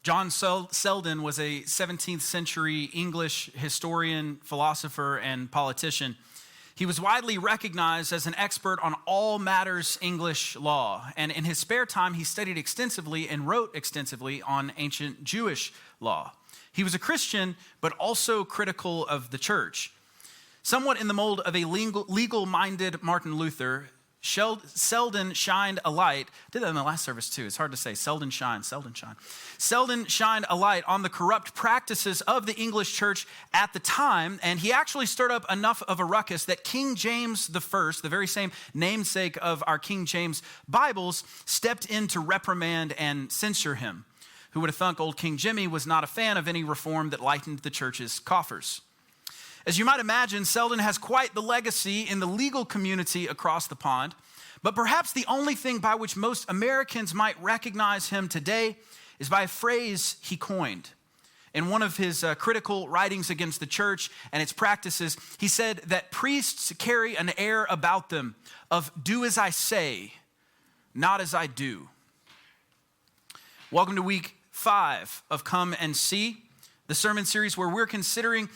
John Selden was a 17th century English historian, philosopher, and politician. He was widely recognized as an expert on all matters English law, and in his spare time, he studied extensively and wrote extensively on ancient Jewish law. He was a Christian, but also critical of the church. Somewhat in the mold of a legal-minded Martin Luther, Selden shined a light. I did that in the last service too. It's hard to say. Selden shined a light on the corrupt practices of the English church at the time, and he actually stirred up enough of a ruckus that King James I, the very same namesake of our King James Bibles, stepped in to reprimand and censure him. Who would have thunk old King Jimmy was not a fan of any reform that lightened the church's coffers? As you might imagine, Selden has quite the legacy in the legal community across the pond, but perhaps the only thing by which most Americans might recognize him today is by a phrase he coined. In one of his critical writings against the church and its practices, he said that priests carry an air about them of do as I say, not as I do. Welcome to week 5 of Come and See, the sermon series where we're considering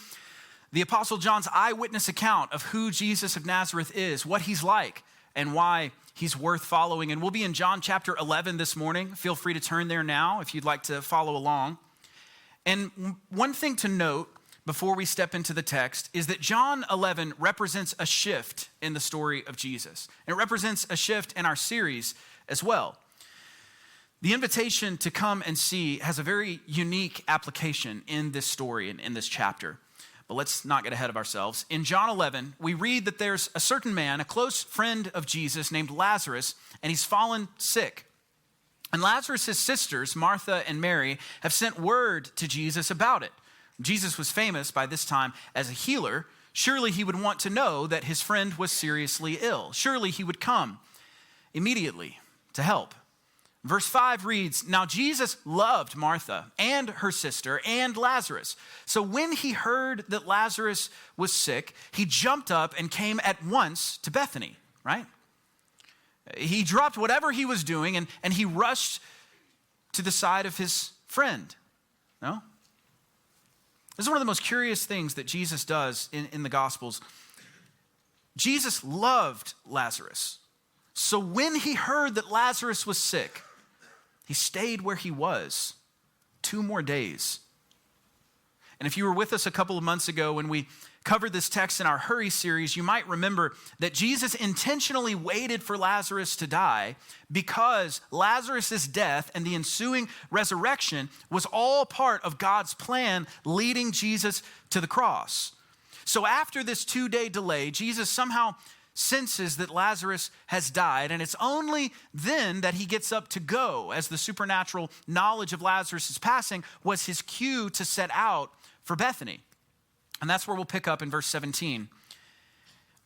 the Apostle John's eyewitness account of who Jesus of Nazareth is, what he's like, and why he's worth following. And we'll be in John chapter 11 this morning. Feel free to turn there now if you'd like to follow along. And one thing to note before we step into the text is that John 11 represents a shift in the story of Jesus. And it represents a shift in our series as well. The invitation to come and see has a very unique application in this story and in this chapter. But let's not get ahead of ourselves. In John 11, we read that there's a certain man, a close friend of Jesus named Lazarus, and he's fallen sick. And Lazarus' sisters, Martha and Mary, have sent word to Jesus about it. Jesus was famous by this time as a healer. Surely he would want to know that his friend was seriously ill. Surely he would come immediately to help. Verse 5 reads, "Now Jesus loved Martha and her sister and Lazarus. So when he heard that Lazarus was sick, he jumped up and came at once to Bethany," right? He dropped whatever he was doing and he rushed to the side of his friend. No? This is one of the most curious things that Jesus does in the Gospels. Jesus loved Lazarus. So when he heard that Lazarus was sick, he stayed where he was 2 more days. And if you were with us a couple of months ago when we covered this text in our Hurry series, you might remember that Jesus intentionally waited for Lazarus to die because Lazarus' death and the ensuing resurrection was all part of God's plan leading Jesus to the cross. So after this 2-day delay, Jesus somehow senses that Lazarus has died, and it's only then that he gets up to go, as the supernatural knowledge of Lazarus is passing was his cue to set out for Bethany. And that's where we'll pick up in verse 17.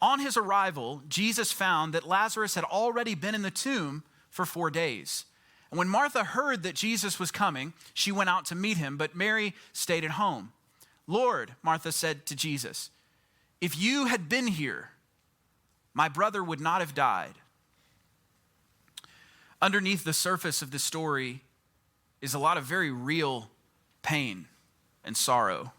On his arrival, Jesus found that Lazarus had already been in the tomb for 4 days. And when Martha heard that Jesus was coming, she went out to meet him, but Mary stayed at home. "Lord," Martha said to Jesus, "if you had been here, my brother would not have died." Underneath the surface of this story is a lot of very real pain and sorrow.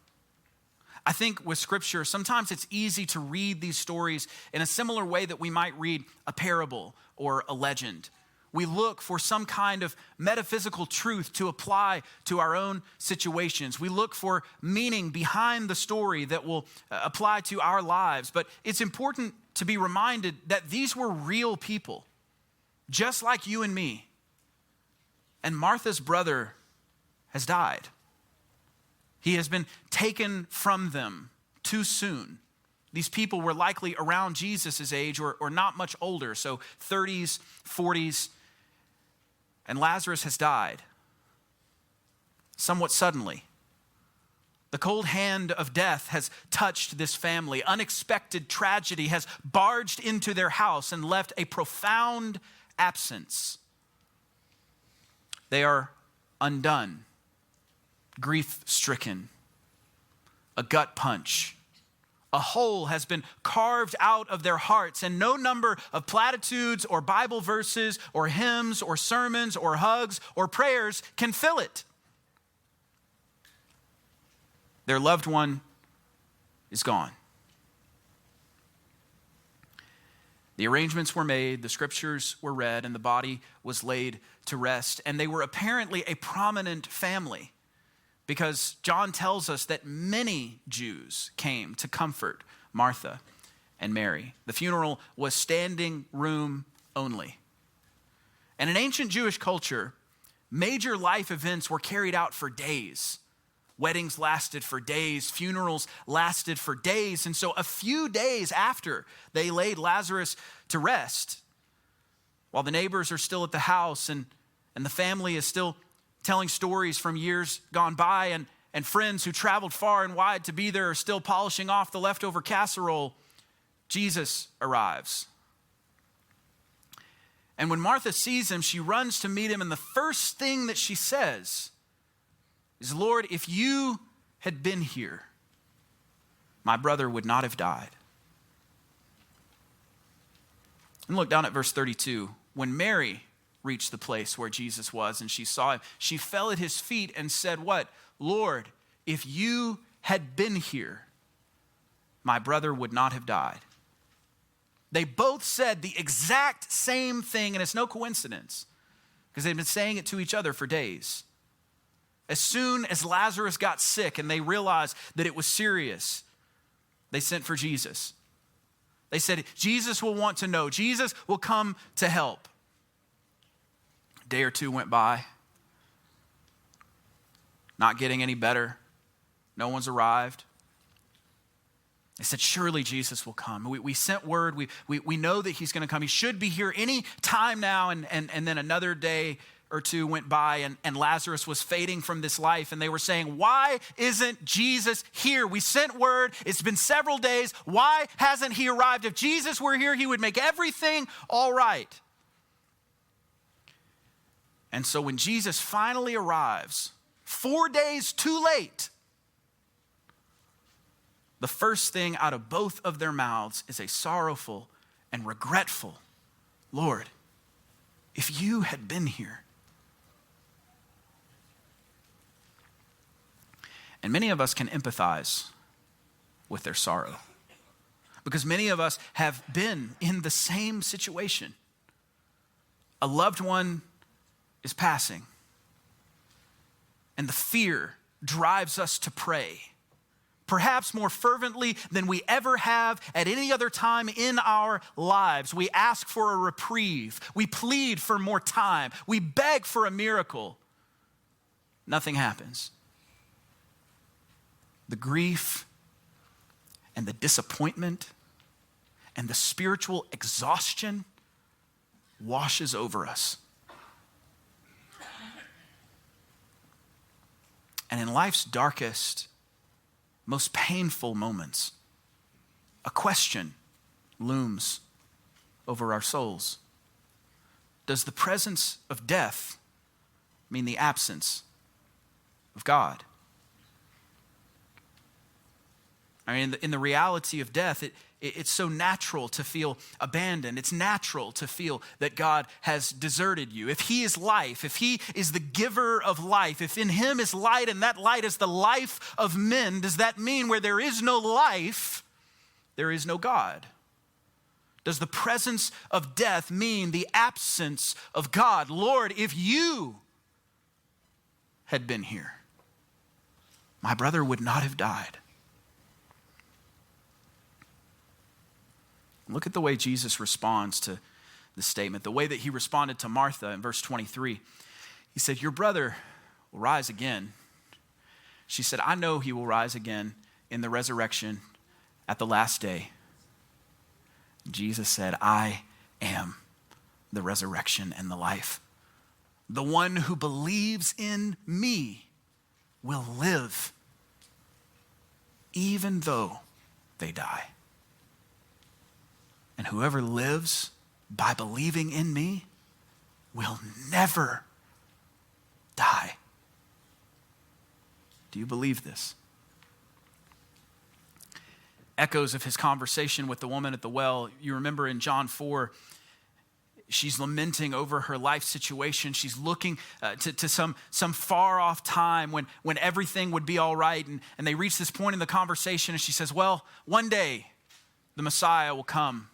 I think with Scripture, sometimes it's easy to read these stories in a similar way that we might read a parable or a legend. We look for some kind of metaphysical truth to apply to our own situations. We look for meaning behind the story that will apply to our lives. But it's important to be reminded that these were real people, just like you and me. And Martha's brother has died. He has been taken from them too soon. These people were likely around Jesus' age or not much older, so 30s, 40s, and Lazarus has died somewhat suddenly. The cold hand of death has touched this family. Unexpected tragedy has barged into their house and left a profound absence. They are undone, grief-stricken, a gut punch. A hole has been carved out of their hearts, and no number of platitudes or Bible verses or hymns or sermons or hugs or prayers can fill it. Their loved one is gone. The arrangements were made, the scriptures were read, and the body was laid to rest. And they were apparently a prominent family, because John tells us that many Jews came to comfort Martha and Mary. The funeral was standing room only. And in ancient Jewish culture, major life events were carried out for days. Weddings lasted for days, funerals lasted for days. And so a few days after they laid Lazarus to rest, while the neighbors are still at the house and the family is still telling stories from years gone by, and friends who traveled far and wide to be there are still polishing off the leftover casserole, Jesus arrives. And when Martha sees him, she runs to meet him, and the first thing that she says is, "Lord, if you had been here, my brother would not have died." And look down at verse 32. When Mary reached the place where Jesus was and she saw him, she fell at his feet and said, what? "Lord, if you had been here, my brother would not have died." They both said the exact same thing, and it's no coincidence, because they've been saying it to each other for days. As soon as Lazarus got sick and they realized that it was serious, they sent for Jesus. They said, Jesus will want to know. Jesus will come to help. A day or two went by. Not getting any better. No one's arrived. They said, surely Jesus will come. We sent word. We know that he's going to come. He should be here any time now. And then another day or two went by, and Lazarus was fading from this life. And they were saying, why isn't Jesus here? We sent word. It's been several days. Why hasn't he arrived? If Jesus were here, he would make everything all right. And so when Jesus finally arrives, 4 days too late, the first thing out of both of their mouths is a sorrowful and regretful, "Lord, if you had been here." And many of us can empathize with their sorrow, because many of us have been in the same situation. A loved one is passing, and the fear drives us to pray, perhaps more fervently than we ever have at any other time in our lives. We ask for a reprieve. We plead for more time. We beg for a miracle. Nothing happens. The grief and the disappointment and the spiritual exhaustion washes over us. And in life's darkest, most painful moments, a question looms over our souls. Does the presence of death mean the absence of God? I mean, in the reality of death, it's so natural to feel abandoned. It's natural to feel that God has deserted you. If he is life, if he is the giver of life, if in him is light and that light is the life of men, does that mean where there is no life, there is no God? Does the presence of death mean the absence of God? Lord, if you had been here, my brother would not have died. Look at the way Jesus responds to the statement, the way that he responded to Martha in verse 23. He said, "Your brother will rise again." She said, "I know he will rise again in the resurrection at the last day." Jesus said, "I am the resurrection and the life. The one who believes in me will live even though they die. And whoever lives by believing in me will never die." Do you believe this? Echoes of his conversation with the woman at the well. You remember in John 4, She's lamenting over her life situation. She's looking to some far off time when everything would be all right. And they reach this point in the conversation and she says, well, one day the Messiah will come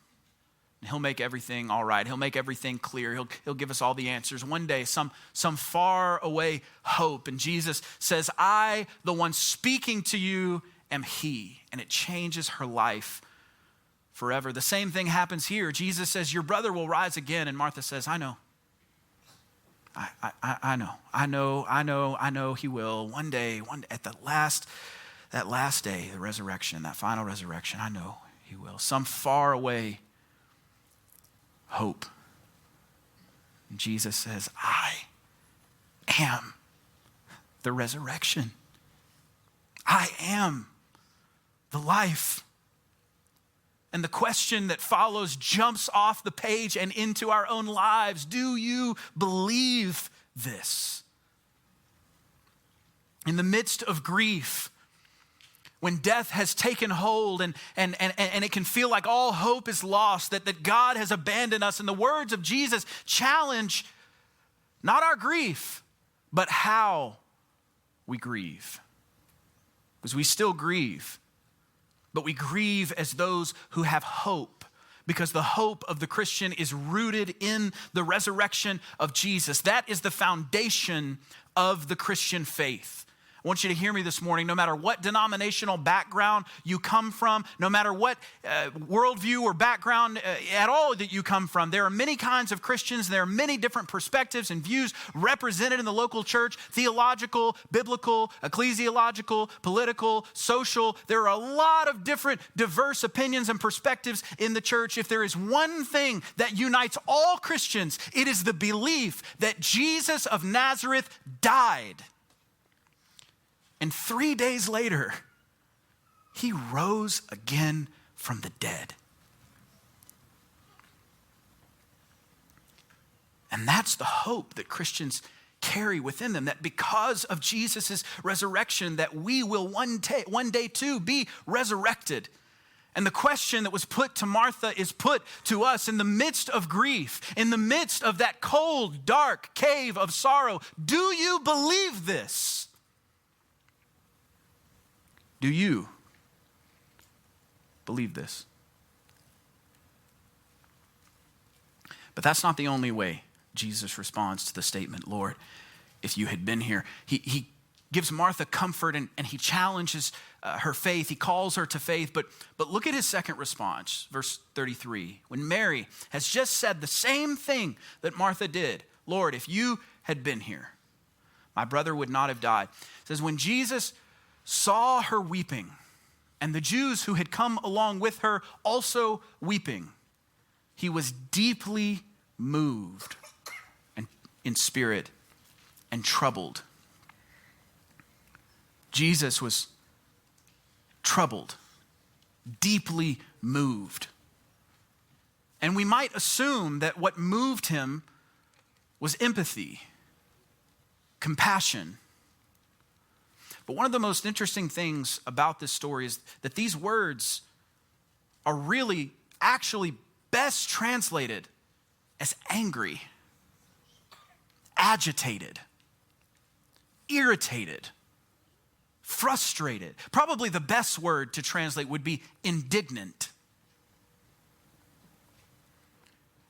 and he'll make everything all right. He'll make everything clear. He'll give us all the answers. One day, some far away hope. And Jesus says, I, the one speaking to you, am he. And it changes her life forever. The same thing happens here. Jesus says, your brother will rise again. And Martha says, I know. I know he will. One day, at that last day, the resurrection, that final resurrection, I know he will. Some far away hope. And Jesus says, I am the resurrection. I am the life. And the question that follows jumps off the page and into our own lives. Do you believe this? In the midst of grief, when death has taken hold and it can feel like all hope is lost, that God has abandoned us, and the words of Jesus challenge not our grief, but how we grieve. Because we still grieve. But we grieve as those who have hope, because the hope of the Christian is rooted in the resurrection of Jesus. That is the foundation of the Christian faith. I want you to hear me this morning. No matter what denominational background you come from, no matter what worldview or background at all that you come from, there are many kinds of Christians. There are many different perspectives and views represented in the local church: theological, biblical, ecclesiological, political, social. There are a lot of different diverse opinions and perspectives in the church. If there is one thing that unites all Christians, it is the belief that Jesus of Nazareth died. And 3 days later, he rose again from the dead. And that's the hope that Christians carry within them, that because of Jesus' resurrection, that we will one day too be resurrected. And the question that was put to Martha is put to us in the midst of grief, in the midst of that cold, dark cave of sorrow. Do you believe this? Do you believe this? But that's not the only way Jesus responds to the statement, Lord, if you had been here. He gives Martha comfort and he challenges her faith. He calls her to faith. But look at his second response, verse 33. When Mary has just said the same thing that Martha did, Lord, if you had been here, my brother would not have died. It says, when Jesus saw her weeping, and the Jews who had come along with her also weeping, he was deeply moved and in spirit and troubled. Jesus was troubled, deeply moved. And we might assume that what moved him was empathy, compassion. But one of the most interesting things about this story is that these words are really actually best translated as angry, agitated, irritated, frustrated. Probably the best word to translate would be indignant.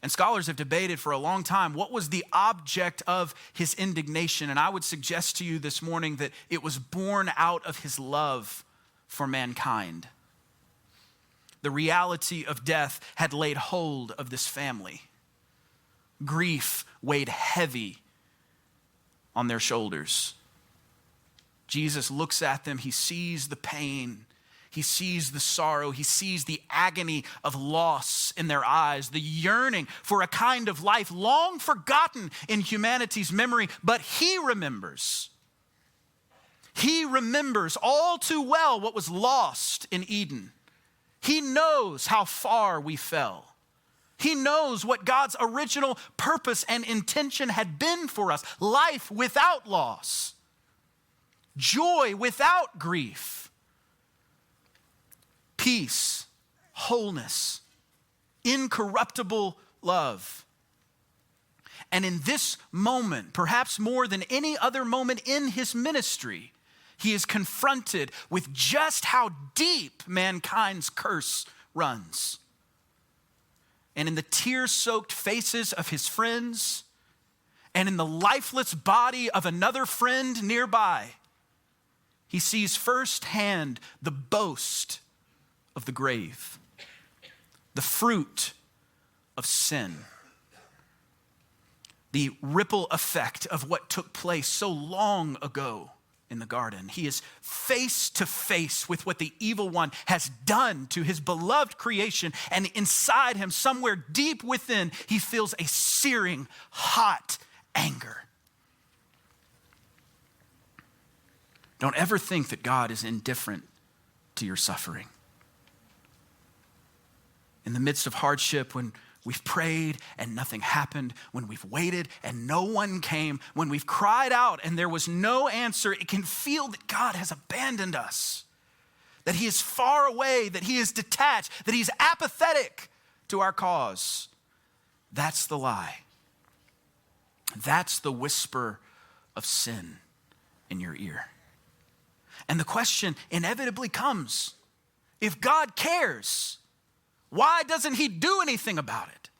And scholars have debated for a long time what was the object of his indignation. And I would suggest to you this morning that it was born out of his love for mankind. The reality of death had laid hold of this family. Grief weighed heavy on their shoulders. Jesus looks at them. He sees the pain. He sees the sorrow. He sees the agony of loss in their eyes, the yearning for a kind of life long forgotten in humanity's memory. But he remembers. He remembers all too well what was lost in Eden. He knows how far we fell. He knows what God's original purpose and intention had been for us. Life without loss. Joy without grief. Peace, wholeness, incorruptible love. And in this moment, perhaps more than any other moment in his ministry, he is confronted with just how deep mankind's curse runs. And in the tear-soaked faces of his friends, and in the lifeless body of another friend nearby, he sees firsthand the boast of the grave, the fruit of sin, the ripple effect of what took place so long ago in the garden. He is face to face with what the evil one has done to his beloved creation, and inside him, somewhere deep within, he feels a searing, hot anger. Don't ever think that God is indifferent to your suffering. In the midst of hardship, when we've prayed and nothing happened, when we've waited and no one came, when we've cried out and there was no answer, it can feel that God has abandoned us, that he is far away, that he is detached, that he's apathetic to our cause. That's the lie. That's the whisper of sin in your ear. And the question inevitably comes, if God cares, why doesn't he do anything about it?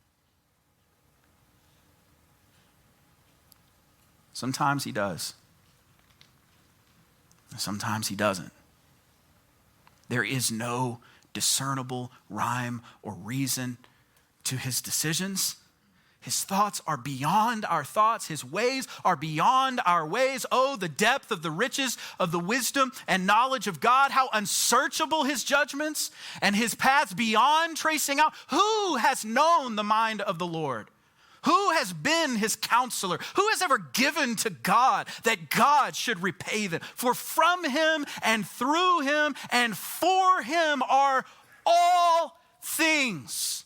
Sometimes he does. Sometimes he doesn't. There is no discernible rhyme or reason to his decisions. His thoughts are beyond our thoughts. His ways are beyond our ways. Oh, the depth of the riches of the wisdom and knowledge of God. How unsearchable his judgments and his paths beyond tracing out. Who has known the mind of the Lord? Who has been his counselor? Who has ever given to God that God should repay them? For from him and through him and for him are all things.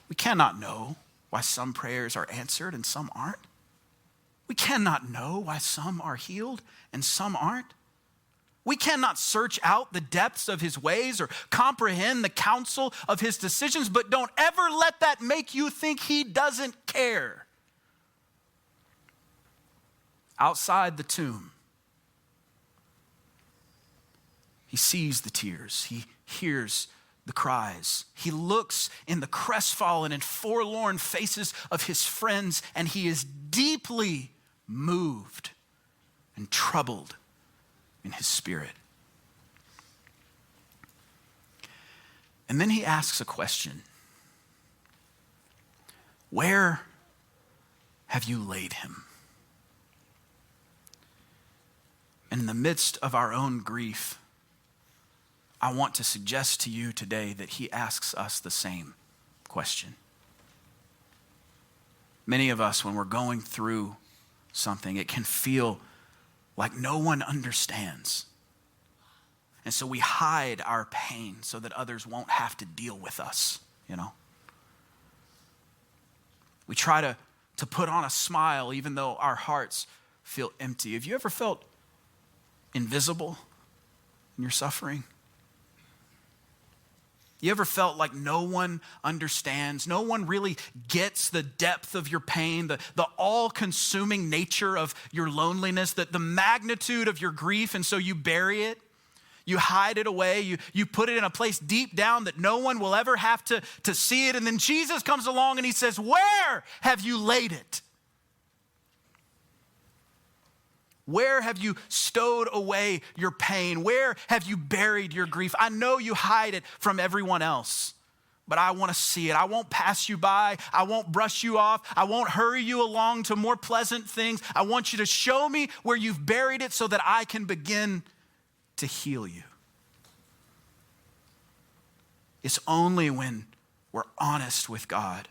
We cannot know why some prayers are answered and some aren't. We cannot know why some are healed and some aren't. We cannot search out the depths of his ways or comprehend the counsel of his decisions, but don't ever let that make you think he doesn't care. Outside the tomb, he sees the tears. He hears the cries. He looks in the crestfallen and forlorn faces of his friends, and he is deeply moved and troubled in his spirit. And then he asks a question. Where have you laid him? And in the midst of our own grief, I want to suggest to you today that he asks us the same question. Many of us, when we're going through something, it can feel like no one understands. And so we hide our pain so that others won't have to deal with us, We try to put on a smile even though our hearts feel empty. Have you ever felt invisible in your suffering? You ever felt like no one understands? No one really gets the depth of your pain, the all-consuming nature of your loneliness, the magnitude of your grief, and so you bury it. You hide it away. You put it in a place deep down that no one will ever have to see it. And then Jesus comes along and he says, where have you laid it? Where have you stowed away your pain? Where have you buried your grief? I know you hide it from everyone else, but I want to see it. I won't pass you by. I won't brush you off. I won't hurry you along to more pleasant things. I want you to show me where you've buried it so that I can begin to heal you. It's only when we're honest with God,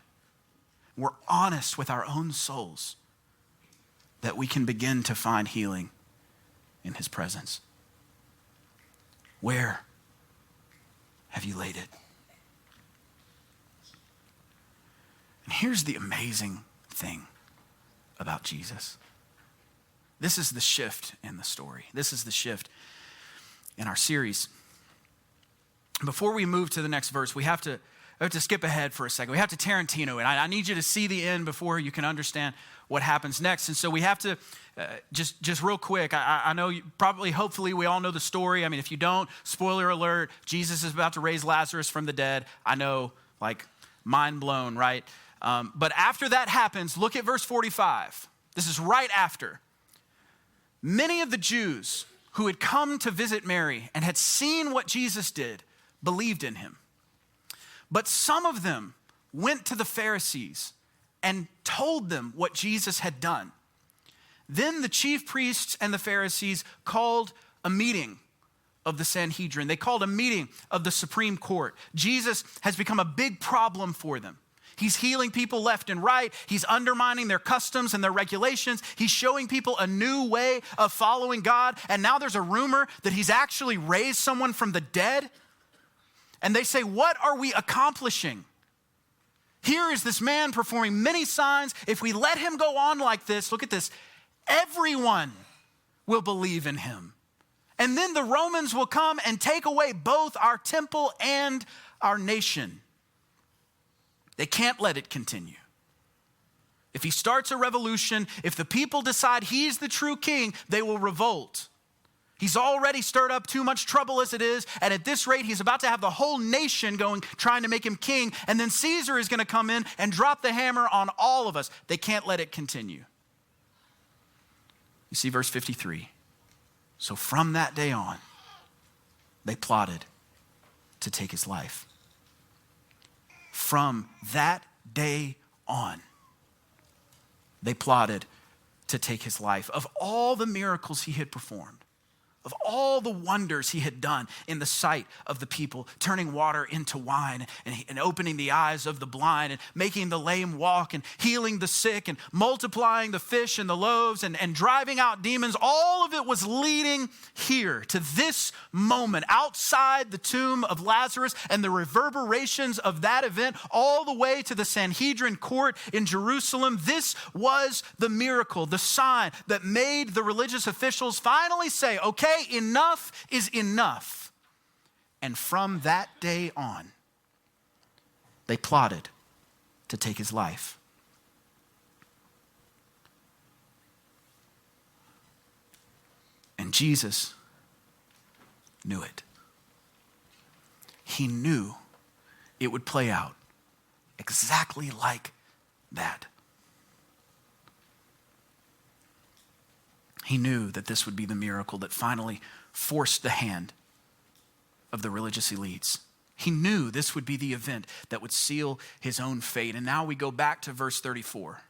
we're honest with our own souls, that we can begin to find healing in his presence. Where have you laid it? And here's the amazing thing about Jesus. This is the shift in the story. This is the shift in our series. Before we move to the next verse, we have to have to skip ahead for a second. We have to Tarantino it. I need you to see the end before you can understand what happens next. And so we have to, just real quick, I know hopefully we all know the story. I mean, if you don't, spoiler alert, Jesus is about to raise Lazarus from the dead. I know, mind blown, right? But after that happens, look at verse 45. This is right after. Many of the Jews who had come to visit Mary and had seen what Jesus did believed in him. But some of them went to the Pharisees and told them what Jesus had done. Then the chief priests and the Pharisees called a meeting of the Sanhedrin. They called a meeting of the Supreme Court. Jesus has become a big problem for them. He's healing people left and right. He's undermining their customs and their regulations. He's showing people a new way of following God. And now there's a rumor that he's actually raised someone from the dead. And they say, what are we accomplishing? Here is this man performing many signs. If we let him go on like this, look at this, everyone will believe in him. And then the Romans will come and take away both our temple and our nation. They can't let it continue. If he starts a revolution, if the people decide he's the true king, they will revolt. He's already stirred up too much trouble as it is, and at this rate, he's about to have the whole nation trying to make him king, and then Caesar is going to come in and drop the hammer on all of us. They can't let it continue. You see verse 53. So from that day on, they plotted to take his life. From that day on, they plotted to take his life. Of all the miracles he had performed, of all the wonders he had done in the sight of the people, turning water into wine and opening the eyes of the blind and making the lame walk and healing the sick and multiplying the fish and the loaves and driving out demons, all of it was leading here to this moment outside the tomb of Lazarus, and the reverberations of that event all the way to the Sanhedrin court in Jerusalem. This was the miracle, the sign that made the religious officials finally say, okay, enough is enough. And from that day on, they plotted to take his life. And Jesus knew it. He knew it would play out exactly like that. He knew that this would be the miracle that finally forced the hand of the religious elites. He knew this would be the event that would seal his own fate. And now we go back to verse 34.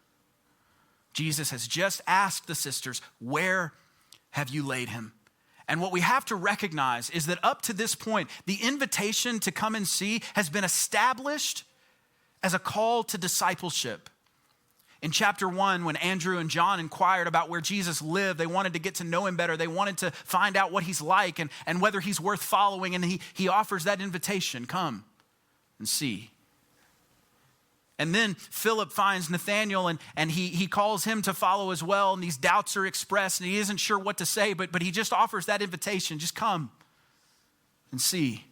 Jesus has just asked the sisters, where have you laid him? And what we have to recognize is that up to this point, the invitation to come and see has been established as a call to discipleship. In chapter 1, when Andrew and John inquired about where Jesus lived, they wanted to get to know him better. They wanted to find out what he's like and whether he's worth following. And he offers that invitation, come and see. And then Philip finds Nathanael and he calls him to follow as well. And these doubts are expressed and he isn't sure what to say, but he just offers that invitation, just come and see.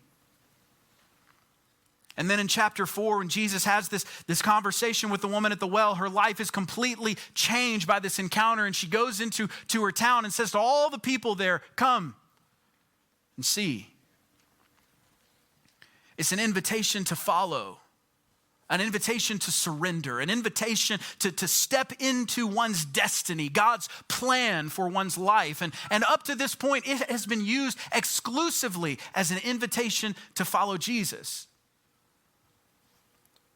And then in chapter 4, when Jesus has this conversation with the woman at the well, her life is completely changed by this encounter. And she goes into her town and says to all the people there, come and see. It's an invitation to follow, an invitation to surrender, an invitation to step into one's destiny, God's plan for one's life. And up to this point, it has been used exclusively as an invitation to follow Jesus.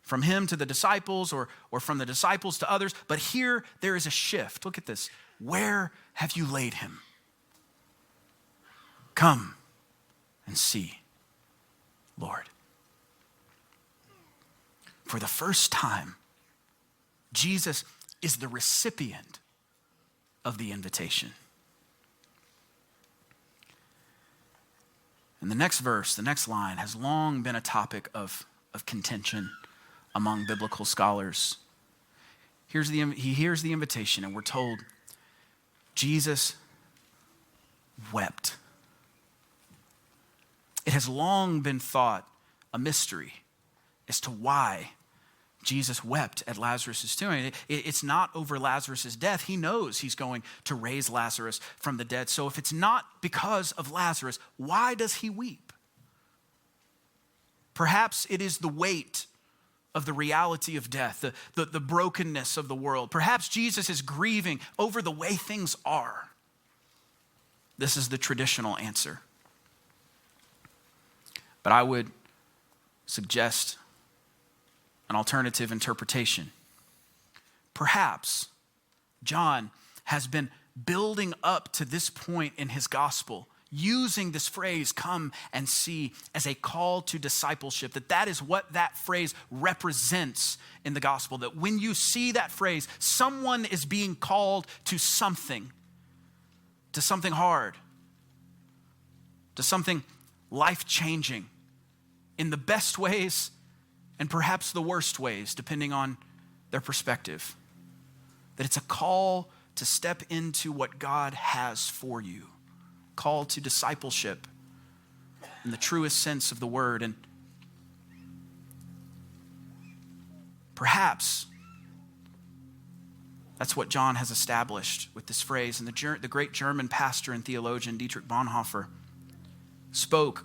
From him to the disciples or from the disciples to others. But here there is a shift. Look at this. Where have you laid him? Come and see, Lord. For the first time, Jesus is the recipient of the invitation. And the next verse, the next line, has long been a topic of contention among biblical scholars. He hears the invitation, and we're told Jesus wept. It has long been thought a mystery as to why Jesus wept at Lazarus' tomb. It's not over Lazarus' death. He knows he's going to raise Lazarus from the dead. So if it's not because of Lazarus, why does he weep? Perhaps it is the weight of the reality of death, the brokenness of the world. Perhaps Jesus is grieving over the way things are. This is the traditional answer. But I would suggest an alternative interpretation. Perhaps John has been building up to this point in his gospel, using this phrase, come and see, as a call to discipleship, that is what that phrase represents in the gospel. That when you see that phrase, someone is being called to something hard, to something life-changing, in the best ways and perhaps the worst ways, depending on their perspective. That it's a call to step into what God has for you. Call to discipleship in the truest sense of the word. And perhaps that's what John has established with this phrase. And the great German pastor and theologian Dietrich Bonhoeffer spoke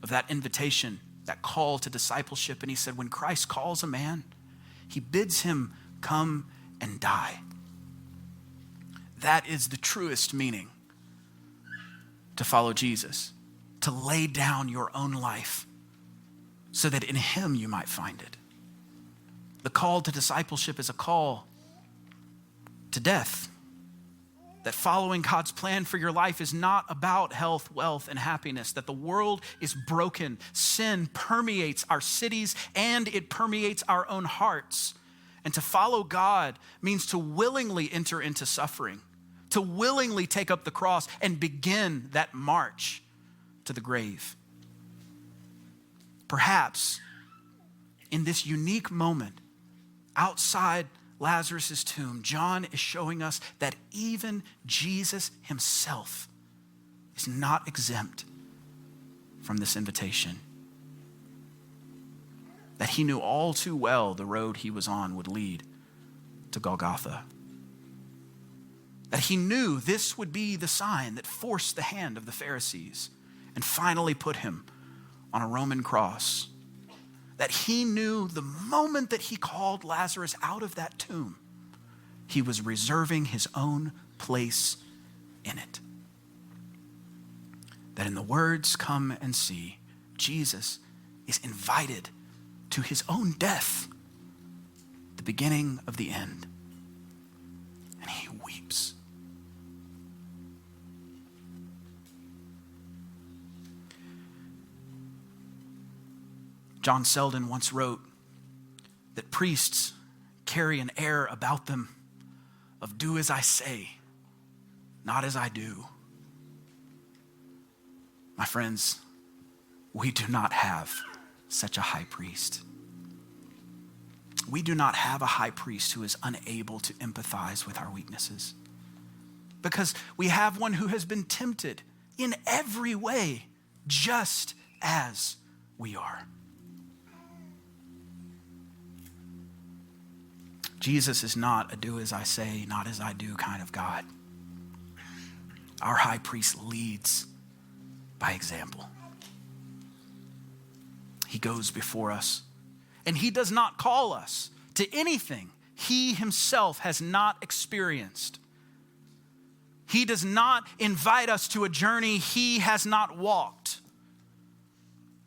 of that invitation, that call to discipleship. And he said, when Christ calls a man, he bids him come and die. That is the truest meaning to follow Jesus, to lay down your own life so that in him you might find it. The call to discipleship is a call to death. That following God's plan for your life is not about health, wealth, and happiness. That the world is broken. Sin permeates our cities and it permeates our own hearts. And to follow God means to willingly enter into suffering, to willingly take up the cross and begin that march to the grave. Perhaps in this unique moment outside Lazarus' tomb, John is showing us that even Jesus himself is not exempt from this invitation. That he knew all too well the road he was on would lead to Golgotha. That he knew this would be the sign that forced the hand of the Pharisees and finally put him on a Roman cross. That he knew the moment that he called Lazarus out of that tomb, he was reserving his own place in it. That in the words, come and see, Jesus is invited to his own death, the beginning of the end. And he weeps. John Selden once wrote that priests carry an air about them of do as I say, not as I do. My friends, we do not have such a high priest. We do not have a high priest who is unable to empathize with our weaknesses, because we have one who has been tempted in every way, just as we are. Jesus is not a do as I say, not as I do kind of God. Our high priest leads by example. He goes before us, and he does not call us to anything he himself has not experienced. He does not invite us to a journey he has not walked.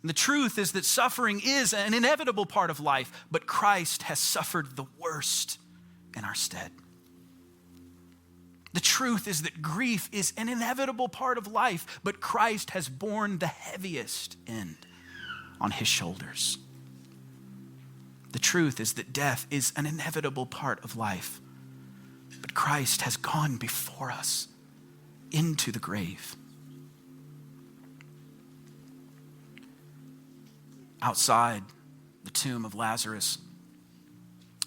And the truth is that suffering is an inevitable part of life, but Christ has suffered the worst in our stead. The truth is that grief is an inevitable part of life, but Christ has borne the heaviest end on his shoulders. The truth is that death is an inevitable part of life, but Christ has gone before us into the grave. Outside the tomb of Lazarus,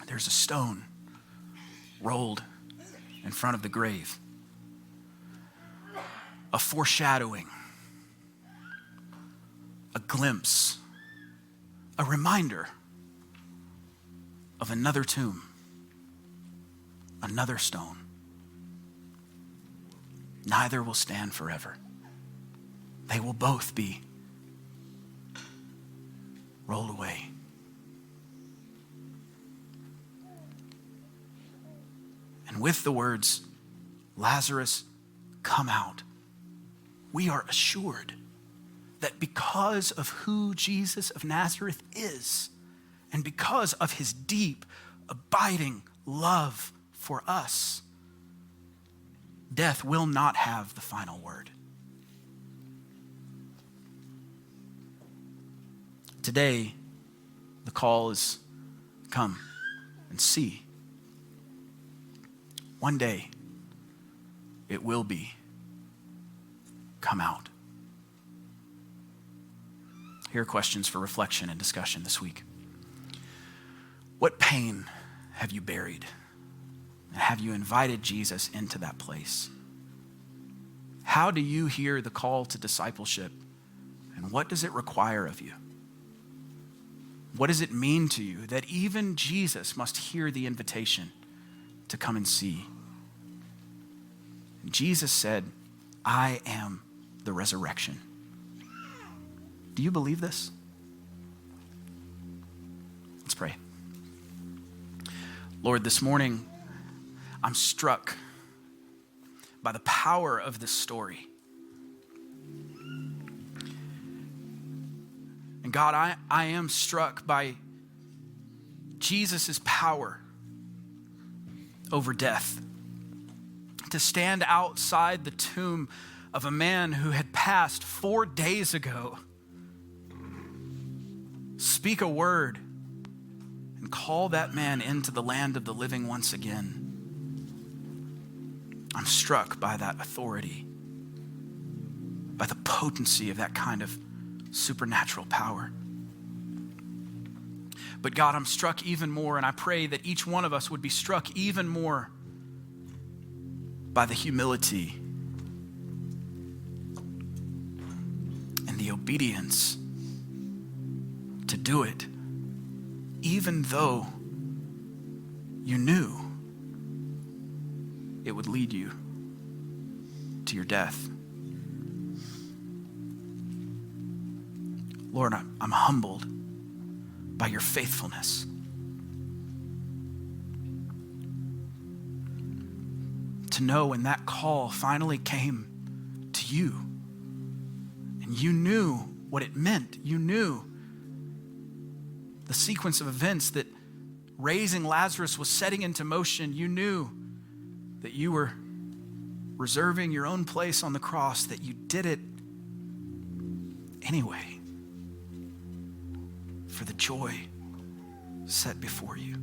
there's a stone rolled in front of the grave. A foreshadowing, a glimpse, a reminder of another tomb, another stone. Neither will stand forever. They will both be rolled away. And with the words, Lazarus, come out, we are assured that because of who Jesus of Nazareth is, and because of his deep, abiding love for us, death will not have the final word. Today, the call is come and see. One day, it will be come out. Here are questions for reflection and discussion this week. What pain have you buried? And have you invited Jesus into that place? How do you hear the call to discipleship? And what does it require of you? What does it mean to you that even Jesus must hear the invitation to come and see? And Jesus said, I am the resurrection. Do you believe this? Let's pray. Lord, this morning, I'm struck by the power of this story. And God, I am struck by Jesus' power over death. To stand outside the tomb of a man who had passed 4 days ago, speak a word, and call that man into the land of the living once again. I'm struck by that authority, by the potency of that kind of supernatural power. But God, I'm struck even more, and I pray that each one of us would be struck even more by the humility and the obedience to do it, even though you knew it would lead you to your death. Lord, I'm humbled by your faithfulness. To know when that call finally came to you, and you knew what it meant. You knew the sequence of events that raising Lazarus was setting into motion. You knew that you were reserving your own place on the cross, that you did it anyway for the joy set before you.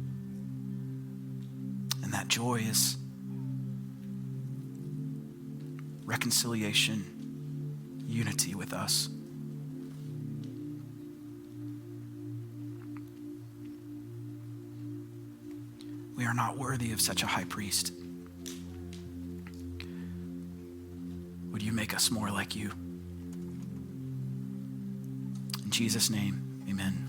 And that joy is reconciliation, unity with us. We are not worthy of such a high priest. Would you make us more like you? In Jesus' name, amen.